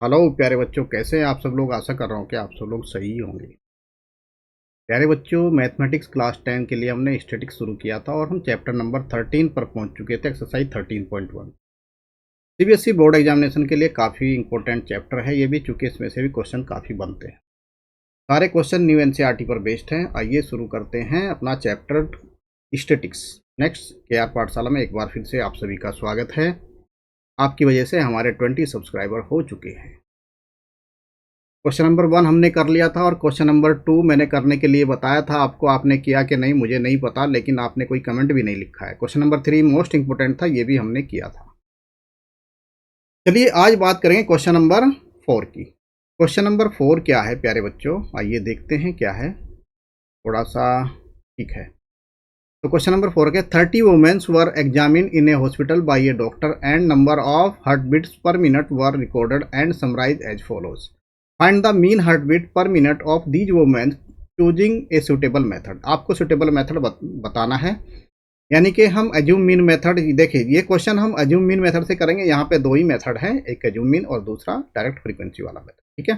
Hello प्यारे बच्चों, कैसे हैं आप सब लोग। आशा कर रहा हूँ कि आप सब लोग सही होंगे। प्यारे बच्चों, मैथमेटिक्स क्लास 10 के लिए हमने स्टैटिक्स शुरू किया था और हम चैप्टर नंबर 13 पर पहुंच चुके थे, एक्सरसाइज 13.1। सीबीएसई बोर्ड एग्जामिनेशन के लिए काफ़ी इंपॉर्टेंट चैप्टर है ये भी, चूंकि इसमें से भी क्वेश्चन काफ़ी बनते हैं। सारे क्वेश्चन न्यू एनसीईआरटी पर बेस्ड हैं। आइए शुरू करते हैं अपना चैप्टर स्टैटिक्स। नेक्स्ट केआर पाठशाला में एक बार फिर से आप सभी का स्वागत है। आपकी वजह से हमारे 20 सब्सक्राइबर हो चुके हैं। क्वेश्चन नंबर 1 हमने कर लिया था और क्वेश्चन नंबर 2 मैंने करने के लिए बताया था आपको। आपने किया कि नहीं मुझे नहीं पता, लेकिन आपने कोई कमेंट भी नहीं लिखा है। क्वेश्चन नंबर 3 मोस्ट इंपोर्टेंट था, ये भी हमने किया था। चलिए आज बात करेंगे क्वेश्चन नंबर 4 की। क्वेश्चन नंबर 4 क्या है प्यारे बच्चों, आइए देखते हैं क्या है। थोड़ा सा ठीक है। तो क्वेश्चन नंबर 4 के 30 women's were examine in a hospital by a doctor and number of heart beats per minute were recorded and summarise as follows. Find the mean heart beat per minute of these women choosing a suitable method. आपको suitable method बताना है, यानी कि हम assume mean method. देखिए ये question हम assume mean method से करेंगे। यहाँ पे दो ही मेथड है, एक एज्यूम मीन और दूसरा डायरेक्ट फ्रीक्वेंसी वाला मेथड। ठीक है,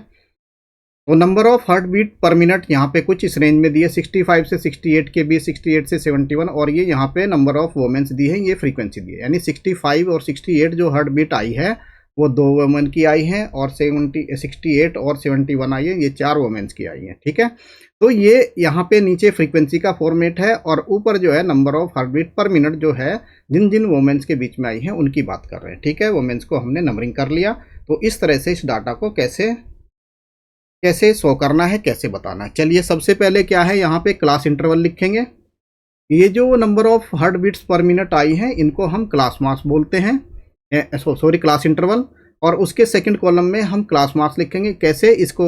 तो number of heart beat per minute यहाँ पे कुछ इस रेंज में दिए, 65 से 68 के बीच, 68 से 71। और ये यहाँ पे नंबर ऑफ वोमेंस दी है, ये फ्रीक्वेंसी दी है। यानी 65 और 68 जो हार्ट बीट आई है वो दो वुमेन की आई है, और 68 और 71 आई है, ये चार वुमेन्स की आई है। ठीक है, तो ये यहाँ पे नीचे फ्रीक्वेंसी का फॉर्मेट है और ऊपर जो है number of heart beat per minute जो है जिन जिन वुमेन्स के बीच में आई है उनकी बात कर रहे हैं। ठीक है, वुमेन्स को हमने नंबरिंग कर लिया। तो इस तरह से इस डाटा को कैसे कैसे शो करना है, कैसे बताना है। चलिए सबसे पहले क्या है, यहाँ पे क्लास इंटरवल लिखेंगे। ये जो number of heart beats per minute आई है इनको हम क्लास मास बोलते हैं, सॉरी क्लास इंटरवल। और उसके सेकंड कॉलम में हम क्लास मास लिखेंगे। कैसे इसको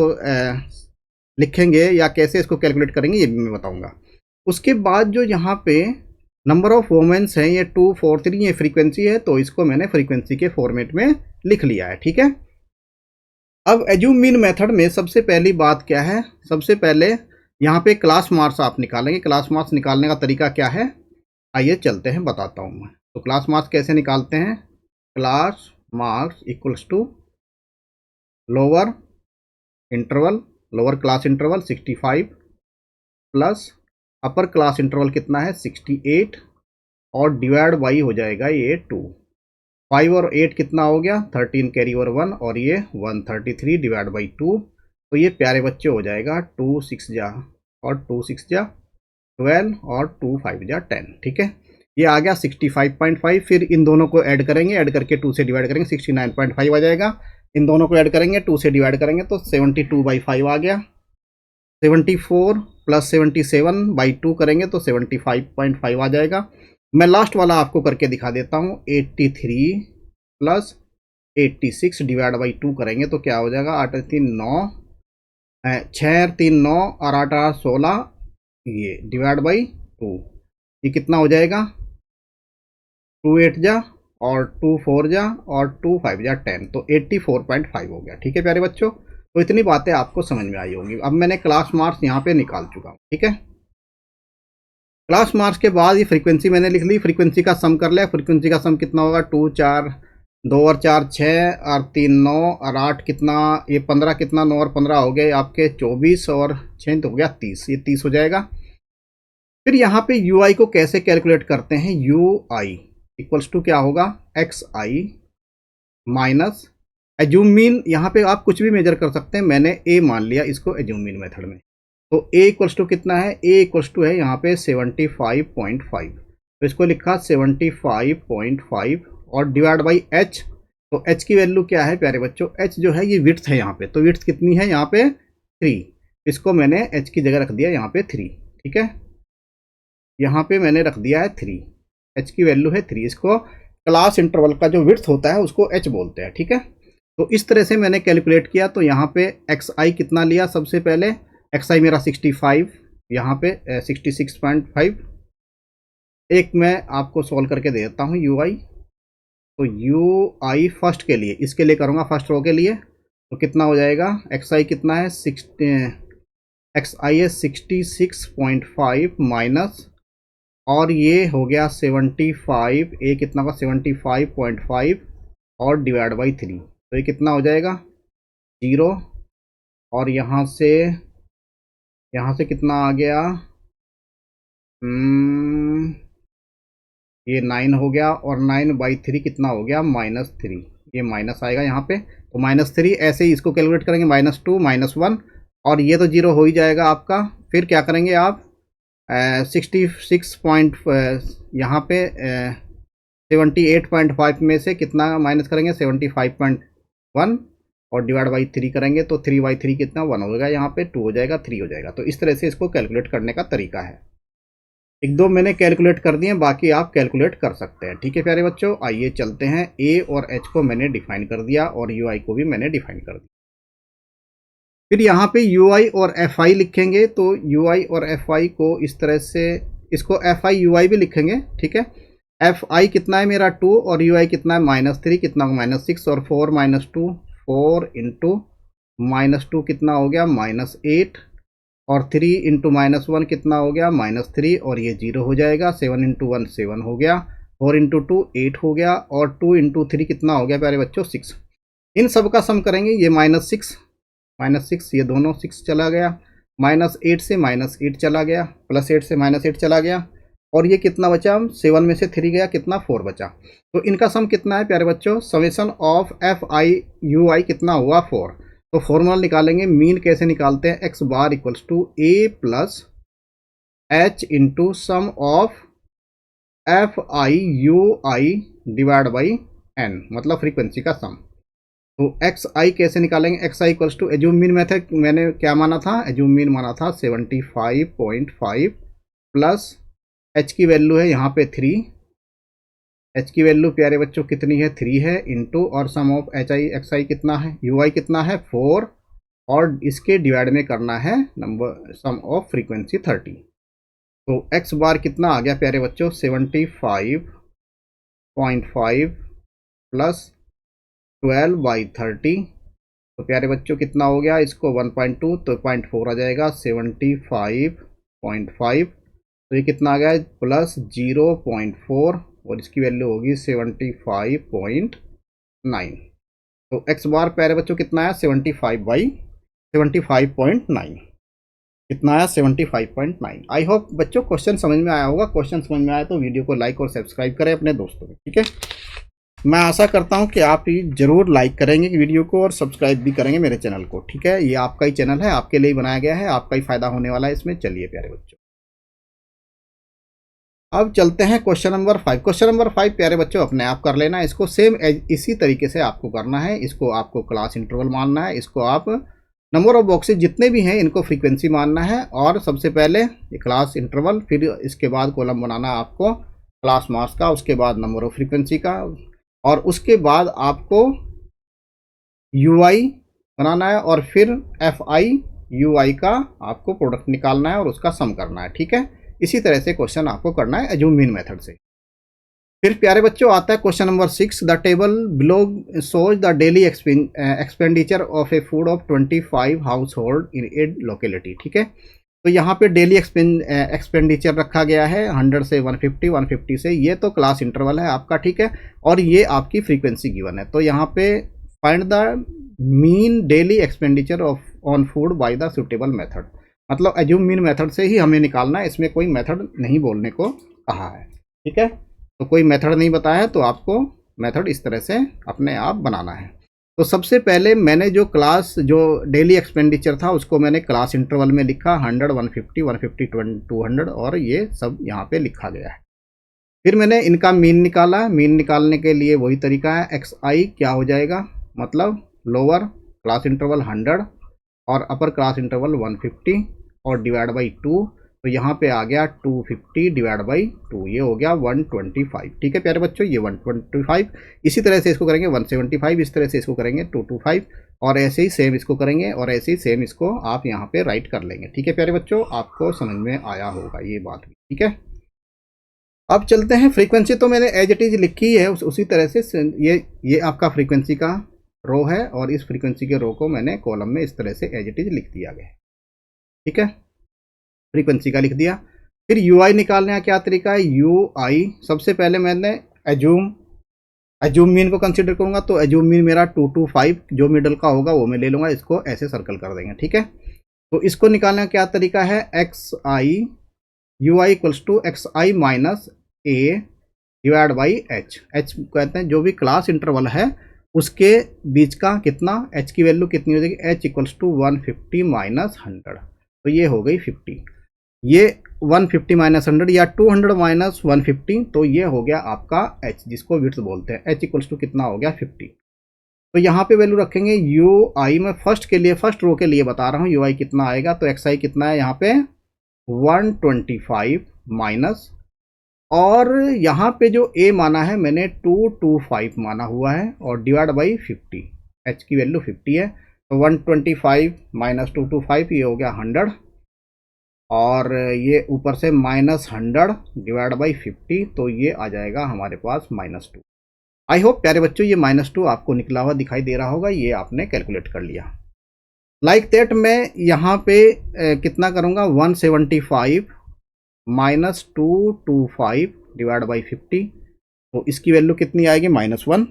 लिखेंगे या कैसे इसको कैलकुलेट करेंगे ये भी मैं बताऊंगा। उसके बाद जो यहाँ पे नंबर ऑफ वोमेंस हैं ये 243, ये फ्रीक्वेंसी है, तो इसको मैंने फ्रीक्वेंसी के फॉर्मेट में लिख लिया है। ठीक है, अब एज्यूम मीन मेथड में सबसे पहली बात क्या है, सबसे पहले यहाँ पे क्लास मार्क्स आप निकालेंगे। क्लास मार्क्स निकालने का तरीका क्या है, आइए चलते हैं बताता हूँ मैं। तो क्लास मार्क्स कैसे निकालते हैं, class marks equals to lower interval, lower class interval 65 plus upper class interval कितना है 68, और डिवाइड बाई हो जाएगा ये 2। 5 और 8 कितना हो गया 13 कैरी ओवर 1, और ये 133 डिवाइड बाई 2। तो ये प्यारे बच्चे हो जाएगा 2 6 जा और 2 6 जा 12 और 2 5 जा 10। ठीक है, ये आ गया 65.5। फिर इन दोनों को ऐड करेंगे, ऐड करके 2 से डिवाइड करेंगे 69.5 आ जाएगा। इन दोनों को ऐड करेंगे 2 से डिवाइड करेंगे तो 72/5 आ गया। 74 प्लस 77/2 करेंगे तो 75.5 आ जाएगा। मैं लास्ट वाला आपको करके दिखा देता हूँ। 83 प्लस 86 डिवाइड बाई 2 करेंगे तो क्या हो जाएगा, 8 3 9, 6 3 9 और 8 8 16, ये डिवाइड बाई 2, ये कितना हो जाएगा 2 8 जा और 2 4 जा और 2 5 जा 10, तो 84.5 हो गया। ठीक है प्यारे बच्चों, तो इतनी बातें आपको समझ में आई होंगी। अब मैंने क्लास मार्क्स यहाँ पे निकाल चुका हूँ। ठीक है, क्लास मार्क्स के बाद ये फ्रीक्वेंसी मैंने लिख ली, फ्रीक्वेंसी का सम कर लिया। फ्रीक्वेंसी का सम कितना होगा 2 4 2 और 4 6 और 3 9 और 8 कितना, ये 15 कितना, 9 और 15 हो गए आपके 24 और 6 तो हो गया 30, ये 30 हो जाएगा। फिर यहाँ पे यू आई को कैसे कैलकुलेट करते हैं, यू आई इक्वल्स टू क्या होगा x i minus assume mean. यहाँ पे आप कुछ भी मेजर कर सकते हैं, मैंने ए मान लिया इसको एज्यूम मीन मेथड में। तो ए इक्वल्स टू कितना है, ए इक्वल्स टू है यहाँ पे 75.5, तो इसको लिखा 75.5 और डिवाइड बाई एच। तो एच की वैल्यू क्या है प्यारे बच्चों, एच जो है ये विड्थ है यहाँ पे, तो विड्थ कितनी है यहाँ पे 3, इसको मैंने एच की जगह रख दिया यहाँ पे 3। ठीक है, यहाँ पे मैंने रख दिया है 3, एच की वैल्यू है 3। इसको क्लास इंटरवल का जो विड्थ होता है उसको एच बोलते हैं। ठीक है, तो इस तरह से मैंने कैलकुलेट किया। तो यहाँ पे एक्स आई कितना लिया, सबसे पहले एक्स आई मेरा 65, यहाँ पे 66.5। एक मैं आपको सॉल्व करके दे देता हूँ यू आई। तो यू आई फर्स्ट के लिए, इसके लिए करूँगा फर्स्ट रो के लिए, तो कितना हो जाएगा एक्स आई कितना है एक्स आई है 66.5 माइनस, और ये हो गया 75, ए कितना का 75.5 और डिवाइड बाई 3, तो ये कितना हो जाएगा 0, और यहाँ से कितना आ गया, ये 9 हो गया, और 9/3 कितना हो गया, -3। ये माइनस आएगा यहाँ पे, तो -3 ऐसे ही इसको कैलकुलेट करेंगे, -2 -1, और ये तो 0 हो ही जाएगा आपका। फिर क्या करेंगे आप, 66 पॉइंट यहाँ पे 78.5 में से कितना माइनस करेंगे, 75.1, और डिवाइड बाई 3 करेंगे तो 3/3 कितना, 1 हो जाएगा, यहाँ पे 2 हो जाएगा, 3 हो जाएगा। तो इस तरह से इसको कैलकुलेट करने का तरीका है। एक दो मैंने कैलकुलेट कर दिए, बाकी आप कैलकुलेट कर सकते हैं। ठीक है प्यारे बच्चों, आइए चलते हैं। ए और एच को मैंने डिफाइन कर दिया और यू आई को भी मैंने डिफाइन कर दिया। फिर यहाँ पे यू आई और एफ आई लिखेंगे, तो यू आई और एफ आई को इस तरह से, इसको एफ आई यू आई भी लिखेंगे। ठीक है, एफ आई कितना है मेरा 2, और यू आई कितना है -3, कितना -6, और 4 - 2, 4 इंटू -2 कितना हो गया, -8, और 3 इंटू -1 कितना हो गया, -3, और ये 0 हो जाएगा। 7 इंटू 1 7 हो गया, 4 इंटू 2 8 हो गया, और 2 इंटू 3 कितना हो गया प्यारे बच्चों, 6। इन सब का सम करेंगे, ये -6 ये दोनों 6 चला गया, -8 से -8 चला गया, +8 से -8 चला गया, और ये कितना बचा, 7 में से 3 गया, कितना 4 बचा। तो इनका सम कितना है प्यारे बच्चों, summation of F I you I कितना हुआ, 4। तो फॉर्मूला निकालेंगे, मीन कैसे निकालते हैं, x bar equals to a plus h into sum of F I you i divide by n, मतलब फ्रीक्वेंसी का सम। तो एक्स आई कैसे निकालेंगे, x i equals to, assume mean method मैंने क्या माना था, एज्यूम मीन माना था 75.5 प्लस एच की वैल्यू है यहाँ पे 3, एच की वैल्यू प्यारे बच्चों कितनी है, 3 है, इंटू, और सम ऑफ एच आई एक्स आई कितना है, यू आई कितना है 4, और इसके डिवाइड में करना है नंबर सम ऑफ फ्रीक्वेंसी 30। तो एक्स बार कितना आ गया प्यारे बच्चों, 75.5 प्लस 12/30। तो प्यारे बच्चों कितना हो गया, इसको 1.2 तो 0.4 आ जाएगा, 75.5, तो ये कितना आ गया, प्लस 0.4, और इसकी वैल्यू होगी 75.9। तो एक्स बार प्यारे बच्चों कितना है, 75/75.9, कितना आया, 75.9। आई होप बच्चों क्वेश्चन समझ में आया होगा। क्वेश्चन समझ में आया तो वीडियो को लाइक और सब्सक्राइब करें अपने दोस्तों को। ठीक है, मैं आशा करता हूं कि आप ही जरूर लाइक करेंगे वीडियो को और सब्सक्राइब भी करेंगे मेरे चैनल को। ठीक है, ये आपका ही चैनल है, आपके लिए ही बनाया गया है, आपका ही फायदा होने वाला है इसमें। चलिए प्यारे बच्चों, अब चलते हैं क्वेश्चन नंबर 5। क्वेश्चन नंबर 5 प्यारे बच्चों अपने आप कर लेना, इसको सेम इसी तरीके से आपको करना है। इसको आपको क्लास इंटरवल मानना है, इसको आप नंबर ऑफ बॉक्सेस जितने भी हैं इनको फ्रीक्वेंसी मानना है, और सबसे पहले ये क्लास इंटरवल, फिर इसके बाद कॉलम बनाना है आपको क्लास मास का, उसके बाद नंबर ऑफ फ्रीक्वेंसी का, और उसके बाद आपको यू आई बनाना है, और फिर एफ आई यू आई का आपको प्रोडक्ट निकालना है और उसका सम करना है। ठीक है, इसी तरह से क्वेश्चन आपको करना है एज्यूम मीन मेथड से। फिर प्यारे बच्चों आता है question number 6। The table below shows the daily expenditure of A food of 25 house hold in A locality. ठीक है, तो यहाँ पे डेली एक्सपेंडिचर रखा गया है 100 से 150, 150 से, ये तो क्लास इंटरवल है आपका। ठीक है, और ये आपकी फ्रीक्वेंसी गिवन है। तो यहाँ पे find the mean daily expenditure of on food by the suitable method, मतलब एज्यूम मीन मेथड से ही हमें निकालना है, इसमें कोई मेथड नहीं बोलने को कहा है। ठीक है, तो कोई मेथड नहीं बताया है, तो आपको मेथड इस तरह से अपने आप बनाना है। तो सबसे पहले मैंने जो डेली एक्सपेंडिचर था उसको मैंने क्लास इंटरवल में लिखा, 100, 150, 150, 200, और ये सब यहाँ पे लिखा गया है। फिर मैंने इनका मीन निकाला। मीन निकालने के लिए वही तरीका है, एक्स आई क्या हो जाएगा, मतलब लोअर क्लास इंटरवल 100 और अपर क्लास इंटरवल 150 और डिवाइड बाई 2, तो यहाँ पे आ गया 250 डिवाइड बाई 2, ये हो गया 125। ठीक है प्यारे बच्चों, ये 125। इसी तरह से इसको करेंगे 175, इस तरह से इसको करेंगे 225, और ऐसे ही सेम इसको करेंगे, और ऐसे ही सेम इसको आप यहाँ पे राइट कर लेंगे। ठीक है प्यारे बच्चों, आपको समझ में आया होगा ये बात भी। ठीक है, अब चलते हैं। फ्रीक्वेंसी तो मैंने एज इट इज लिखी है उसी तरह से, ये आपका फ्रीक्वेंसी का रो है, और इस फ्रीक्वेंसी के रो को मैंने कॉलम में इस तरह से एज इट इज लिख दिया गया है। ठीक है, फ्रीक्वेंसी का लिख दिया। फिर यू आई निकालने का क्या तरीका है, यू आई सबसे पहले मैंने एज्यूम एज्यूम मीन को कंसीडर करूंगा तो एज्यूम मीन मेरा 225 जो मिडल का होगा वो मैं ले लूंगा, इसको ऐसे सर्कल कर देंगे, ठीक है। तो इसको निकालने का क्या तरीका है, x i you i equals to x i minus a divide by h. H कहते हैं जो भी क्लास इंटरवल है उसके बीच का कितना, एच की वैल्यू कितनी हो जाएगी, एच इक्वल्स टू 150 माइनस 100, तो ये हो गई 50। ये 150 माइनस 100 या 200 माइनस 150, तो ये हो गया आपका एच जिसको विड्थ बोलते हैं। एच इक्वल्स टू कितना हो गया 50। तो यहाँ पे वैल्यू रखेंगे यू आई, मैं फर्स्ट के लिए फर्स्ट रो के लिए बता रहा हूँ यू आई कितना आएगा, तो एक्स आई कितना है यहाँ पे 125 माइनस, और यहाँ पे जो ए माना है मैंने 225 माना हुआ है, और डिवाइड बाई 50, एच की वैल्यू 50 है, तो 125 माइनस 225 ये हो गया 100, और ये ऊपर से माइनस 100 डिवाइड बाई 50, तो ये आ जाएगा हमारे पास -2। आई होप प्यारे बच्चों ये -2 आपको निकला हुआ दिखाई दे रहा होगा, ये आपने कैलकुलेट कर लिया। लाइक दैट मैं यहाँ पे कितना करूँगा, 175 माइनस 225 डिवाइड बाई 50, तो इसकी वैल्यू कितनी आएगी -1,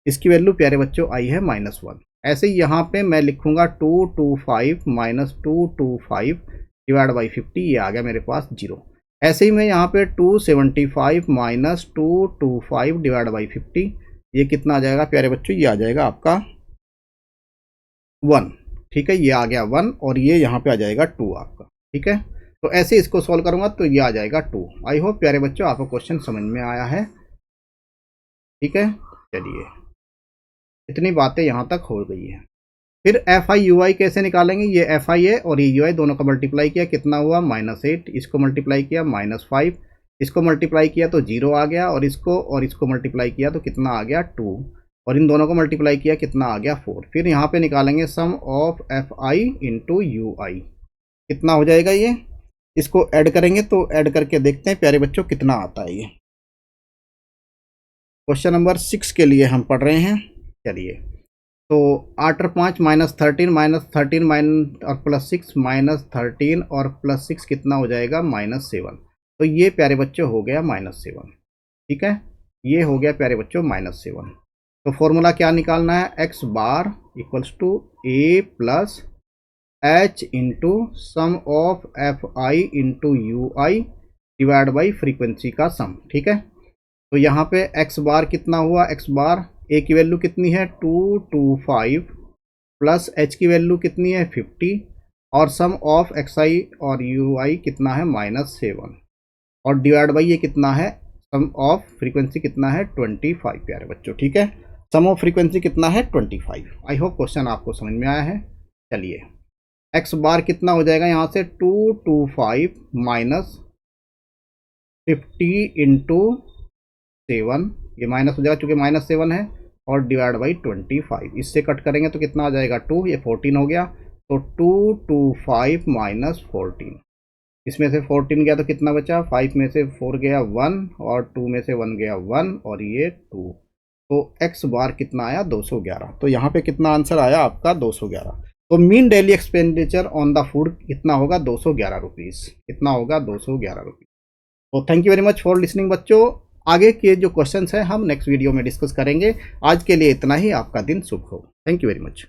इसकी वैल्यू प्यारे बच्चों आई है -1। ऐसे ही यहाँ पे मैं लिखूँगा 225 माइनस 225 डिवाइड बाई 50, ये आ गया मेरे पास 0। ऐसे ही मैं यहाँ पे 275 माइनस 225 डिवाइड बाई 50, ये कितना आ जाएगा प्यारे बच्चों, ये आ जाएगा आपका 1, ठीक है, ये आ गया 1, और ये यहाँ पे आ जाएगा 2 आपका, ठीक है। तो ऐसे इसको सॉल्व करूँगा तो ये आ जाएगा 2। आई होप प्यारे बच्चों आपको क्वेश्चन समझ में आया है, ठीक है। चलिए इतनी बातें यहाँ तक हो गई है। फिर एफ आई यू आई कैसे निकालेंगे, ये एफ आई है और ये यू आई दोनों का मल्टीप्लाई किया, कितना हुआ -8, इसको मल्टीप्लाई किया -5, इसको मल्टीप्लाई किया तो 0 आ गया, और इसको मल्टीप्लाई किया तो कितना आ गया 2, और इन दोनों को मल्टीप्लाई किया कितना आ गया 4। फिर यहाँ पे निकालेंगे sum of F I into you I, कितना हो जाएगा ये, इसको ऐड करेंगे, तो ऐड करके देखते हैं प्यारे बच्चों कितना आता है ये। क्वेश्चन नंबर 6 के लिए हम पढ़ रहे हैं। चलिए तो 8 और 5 -13 -13 माइनस और +6 -13 और +6 कितना हो जाएगा -7, तो ये प्यारे बच्चों हो गया -7, ठीक है, ये हो गया प्यारे बच्चों -7। तो फॉर्मूला क्या निकालना है, x bar equals to a plus h into sum of F I into you i divide by frequency का सम, ठीक है। तो यहाँ पे एक्स बार कितना हुआ, एक्स बार ए की वैल्यू कितनी है 225 प्लस एच की वैल्यू कितनी है 50, और सम ऑफ एक्स आई और यू आई कितना है -7, और डिवाइड बाई ये कितना है, सम ऑफ फ्रीक्वेंसी कितना है 25 प्यारे बच्चों, ठीक है। सम ऑफ फ्रीक्वेंसी कितना है 25। आई होप क्वेश्चन आपको समझ में आया है। चलिए एक्स बार कितना हो जाएगा, यहाँ से 225 माइनस 50 इंटू 7, ये माइनस हो जाएगा चूँकि -7 है, और डिवाइड बाई 25, इससे कट करेंगे तो कितना आ जाएगा 2, ये 14 हो गया, तो 225 माइनस 14, इसमें से 14 गया तो कितना बचा, 5 में से 4 गया 1, और 2 में से 1 गया 1, और ये 2, तो एक्स बार कितना आया 211। तो यहाँ पे कितना आंसर आया आपका 211। तो mean daily expenditure on the food कितना होगा 211 रुपीज़, कितना होगा 211 रुपीज़। तो thank you very much for listening बच्चों, आगे के जो क्वेश्चंस हैं हम नेक्स्ट वीडियो में डिस्कस करेंगे। आज के लिए इतना ही, आपका दिन शुभ हो। Thank you very much.